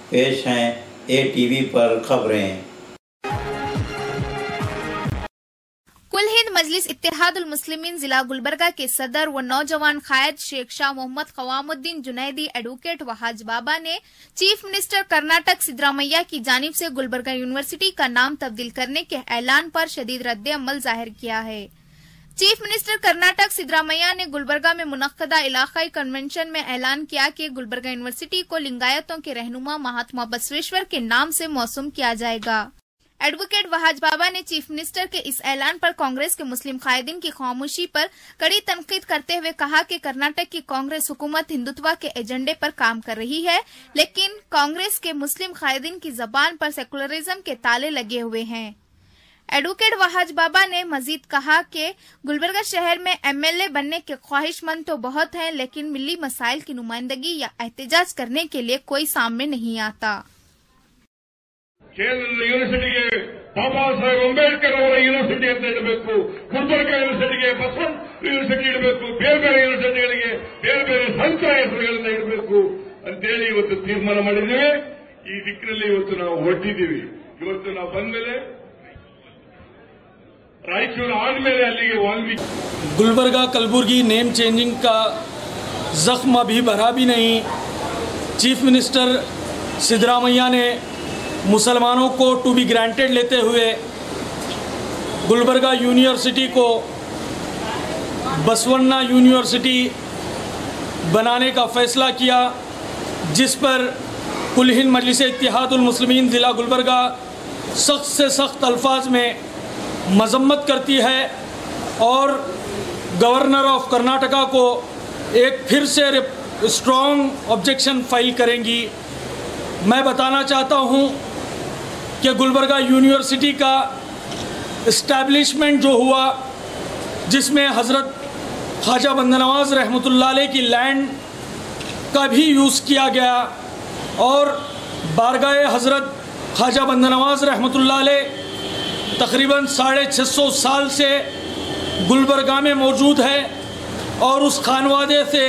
पेश हैं ATV पर खबरें। कुल हिंद मजलिस इत्तेहादुल मुस्लिमीन जिला गुलबर्गा के सदर व नौजवान कायद शेख शाह मोहम्मद कवामुद्दीन जुनैदी एडवोकेट वहाज बाबा ने चीफ मिनिस्टर कर्नाटक सिद्धरामैया की जानिब से गुलबर्गा यूनिवर्सिटी का नाम तब्दील करने के ऐलान पर शदीद रद्द-ए-अमल जाहिर किया है। चीफ मिनिस्टर कर्नाटक सिद्धरामैया ने गुलबर्गा में मुनक्कदा इलाकाई कन्वेंशन में ऐलान किया कि गुलबर्गा यूनिवर्सिटी को लिंगायतों के रहनुमा महात्मा बसवेश्वर के नाम से मौसूम किया जाएगा। एडवोकेट वहाज बाबा ने चीफ मिनिस्टर के इस ऐलान पर कांग्रेस के मुस्लिम कायदीन की खामोशी पर कड़ी तनकीद करते हुए कहा कि कर्नाटक की कांग्रेस हुकूमत हिंदुत्व के एजेंडे पर काम कर रही है, लेकिन कांग्रेस के मुस्लिम कायदीन की जबान पर सेकुलरिज्म के ताले लगे हुए हैं। एडवोकेट वहाज बाबा ने मजीद कहा कि गुलबर्गा शहर में MLA बनने के ख्वाहिशमंद तो बहुत हैं, लेकिन मिली मसाइल की नुमाइंदगी या एहतजाज करने के लिए कोई सामने नहीं आता। ಕೇಂದ್ರದ ಯೂನಿವರ್ಸಿಟಿಗೆ ಬಾಬಾ ಸಾಹೇಬ್ ಅಂಬೇಡ್ಕರ್ ಅವರ ಯೂನಿವರ್ಸಿಟಿ ಅಂತ ಇಡಬೇಕು, ಗುಲ್ಬರ್ಗಾ ಯೂನಿವರ್ಸಿಟಿಗೆ ಬಸವನ್ ಯೂನಿವರ್ಸಿಟಿ ಇಡಬೇಕು, ಬೇರೆ ಬೇರೆ ಯೂನಿವರ್ಸಿಟಿಗಳಿಗೆ ಬೇರೆ ಬೇರೆ ಸಂತ ಹೆಸರುಗಳನ್ನ ಇಡಬೇಕು ಅಂತೇಳಿ ಇವತ್ತು ತೀರ್ಮಾನ ಮಾಡಿದ್ದೇವೆ। ಈ ದಿಕ್ಕಿನಲ್ಲಿ ಇವತ್ತು ನಾವು ಹೊರಟಿದ್ದೀವಿ। ಇವತ್ತು ನಾವು ಬಂದ್ಮೇಲೆ ರಾಯಚೂರು ಆದ್ಮೇಲೆ ಅಲ್ಲಿಗೆ ವಾಲ್ಮೀಕಿ गुलबर्गा कलबुर्गी नेम चेंजिंग का जख्म अभी भरा भी नहीं। चीफ मिनिस्टर सिद्धरामैया ने मुसलमानों को टू बी ग्रांटेड लेते हुए गुलबर्गा यूनिवर्सिटी को बसवन्ना यूनिवर्सिटी बनाने का फ़ैसला किया, जिस पर कुल हिंद मजलिस इत्तेहादुल मुस्लिमीन ज़िला गुलबर्गा सख्त से सख्त अल्फाज में मजम्मत करती है और गवर्नर ऑफ कर्नाटका को एक फिर से स्ट्रॉन्ग ऑब्जेक्शन फाइल करेंगी। मैं बताना चाहता हूँ कि गुलबर्गा यूनिवर्सिटी का इस्टेब्लिशमेंट जो हुआ, जिसमें हज़रत ख्वाजा बंदा नवाज़ रहमतुल्लाह अलैह की लैंड का भी यूज़ किया गया और बारगाह हज़रत ख्वाजा बंदा नवाज़ रहमतुल्लाह अलैह तकरीबन 650 साल से गुलबर्गा में मौजूद है और उस खानवादे से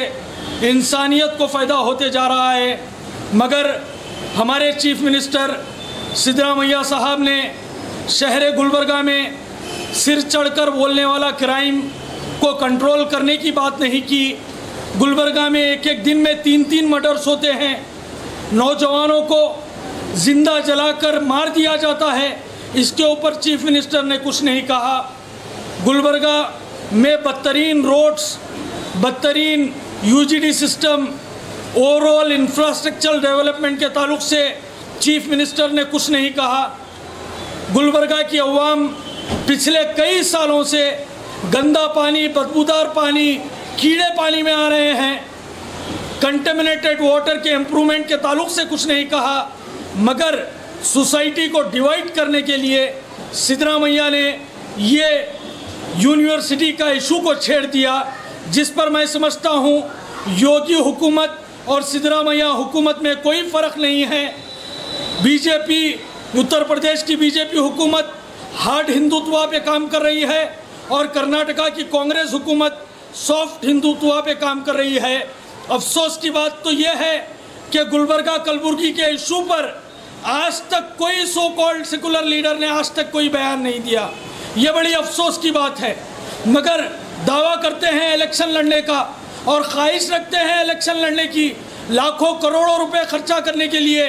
इंसानियत को फ़ायदा होते जा रहा है। मगर हमारे चीफ मिनिस्टर सिद्धरामैया साहब ने शहर गुलबर्गा में सिर चढ़कर बोलने वाला क्राइम को कंट्रोल करने की बात नहीं की। गुलबर्गा में एक एक दिन में 3-3 मर्डर्स होते हैं, नौजवानों को जिंदा जलाकर मार दिया जाता है। इसके ऊपर चीफ मिनिस्टर ने कुछ नहीं कहा। गुलबर्गा में बदतरीन रोड्स, बदतरीन UGD system, overall infrastructural development के ताल्लुक से चीफ मिनिस्टर ने कुछ नहीं कहा। गुलबर्गा की अवाम पिछले कई सालों से गंदा पानी, बदबूदार पानी, कीड़े पानी में आ रहे हैं। कंटेमिनेटेड वाटर के इम्प्रूवमेंट के ताल्लुक से कुछ नहीं कहा, मगर सोसाइटी को डिवाइड करने के लिए सिद्धरामैया ने ये यूनिवर्सिटी का इशू को छेड़ दिया, जिस पर मैं समझता हूँ योगी हुकूमत और सिद्धरामैया हुकूमत में कोई फ़र्क नहीं है। बीजेपी, उत्तर प्रदेश की बीजेपी हुकूमत हार्ड हिंदुत्व पे काम कर रही है और कर्नाटका की कांग्रेस हुकूमत सॉफ्ट हिंदुत्व पे काम कर रही है। अफसोस की बात तो यह है कि गुलबर्गा कलबुर्गी के इशू पर आज तक कोई सो कॉल्ड सेकुलर लीडर ने आज तक कोई बयान नहीं दिया। ये बड़ी अफसोस की बात है। मगर दावा करते हैं इलेक्शन लड़ने का और ख्वाहिश रखते हैं इलेक्शन लड़ने की, लाखों करोड़ों रुपए खर्चा करने के लिए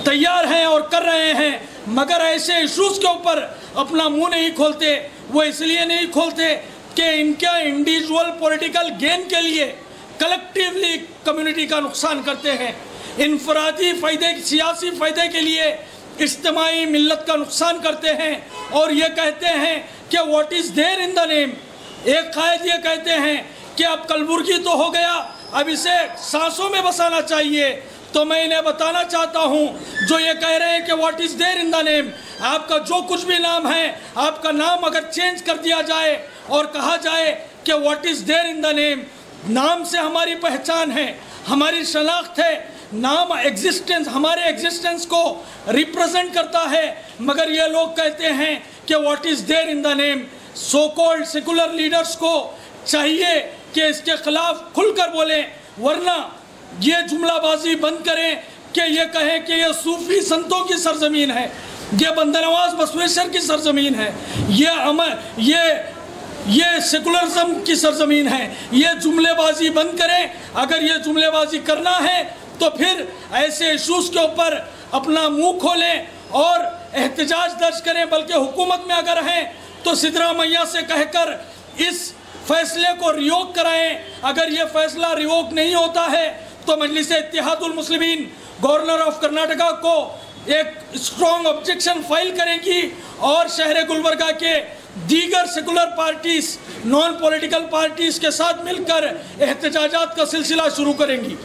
तैयार हैं और कर रहे हैं, मगर ऐसे इश्यूज़ के ऊपर अपना मुंह नहीं खोलते। वो इसलिए नहीं खोलते कि इनका इंडिविजुअल पॉलिटिकल गेन के लिए कलेक्टिवली कम्युनिटी का नुकसान करते हैं, इनफरादी फ़ायदे, सियासी फ़ायदे के लिए इज्तिमाई मिल्लत का नुकसान करते हैं और ये कहते हैं कि what is there in the name. एक कायद ये कहते हैं कि अब कलबुर्गी तो हो गया, अब इसे सांसों में बसाना चाहिए। तो मैं इन्हें बताना चाहता हूँ, जो ये कह रहे हैं कि what is there in the name, आपका जो कुछ भी नाम है, आपका नाम अगर चेंज कर दिया जाए और कहा जाए कि what is there in the name, नाम से हमारी पहचान है, हमारी शनाख्त है, नाम एग्जिस्टेंस, हमारे एग्जिस्टेंस को रिप्रेजेंट करता है, मगर ये लोग कहते हैं कि what is there in the name. So called secular leaders को चाहिए कि इसके खिलाफ खुलकर बोलें, वरना ये जुमलाबाजी बंद करें कि ये कहें कि ये सूफी संतों की सरजमीन है, ये बंदनवाज बसवेश्वर की सरजमीन है, ये सेकुलरिज्म की सरजमीन है, ये जुमलेबाजी बंद करें। अगर ये जुमलेबाजी करना है तो फिर ऐसे इशूज़ के ऊपर अपना मुंह खोलें और एहतजाज दर्ज करें। बल्कि हुकूमत में अगर हैं तो सिद्धरामैया से कहकर इस फैसले को रिवोक कराएं। अगर ये फैसला रिवोक नहीं होता है तो मजलिस इत्तेहादुल मुस्लिमीन गवर्नर ऑफ कर्नाटका को एक स्ट्रॉन्ग ऑब्जेक्शन फाइल करेंगी और शहर गुलबर्गा के दीगर secular parties, non political parties के साथ मिलकर एहतजाजात का सिलसिला शुरू करेंगी।